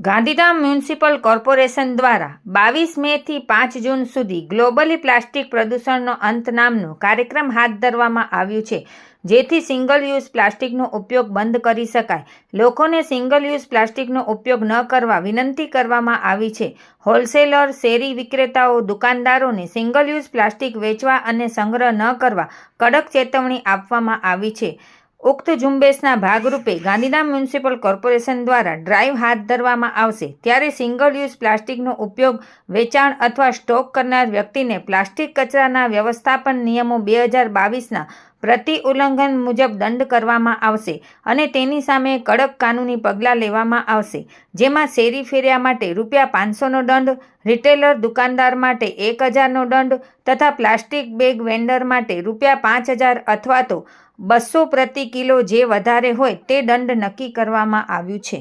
Gandhidham municipal corporation દ્વારા 22 મેથી 5 જૂન સુધી ગ્લોબલી પ્લાસ્ટિક પ્રદૂષણનો અંત નામનો કાર્યક્રમ હાથ ધરવામાં આવ્યું છે, જેથી સિંગલ યુઝ પ્લાસ્ટિકનો ઉપયોગ બંધ કરી શકાય. લોકોને સિંગલ યુઝ પ્લાસ્ટિકનો ઉપયોગ ન કરવા વિનંતી કરવામાં આવી છે. હોલસેલર, શેરી વિક્રેતાઓ, દુકાનદારોને સિંગલ યુઝ પ્લાસ્ટિક વેચવા અને સંગ્રહ ન કરવા કડક ચેતવણી આપવામાં આવી છે. ઉક્ત ઝુંબેશના ભાગરૂપે ગાંધીધામ મ્યુનિસિપલ કોર્પોરેશન દ્વારા ડ્રાઇવ હાથ ધરવામાં આવશે. ત્યારે સિંગલ યુઝ પ્લાસ્ટિકનો ઉપયોગ, વેચાણ અથવા સ્ટોક કરનાર વ્યક્તિને પ્લાસ્ટિક કચરાના વ્યવસ્થાપન નિયમો 2022ના પ્રતિ ઉલ્લંઘન મુજબ દંડ કરવામાં આવશે અને તેની સામે કડક કાનૂની પગલાં લેવામાં આવશે, જેમાં શેરી ફેરિયા માટે ₹500નો દંડ, રિટેલર દુકાનદાર માટે ₹1000નો દંડ તથા પ્લાસ્ટિક બેગ વેન્ડર માટે ₹5000 અથવા તો 200 પ્રતિ કિલો જે વધારે હોય તે દંડ નક્કી કરવામાં આવ્યું છે.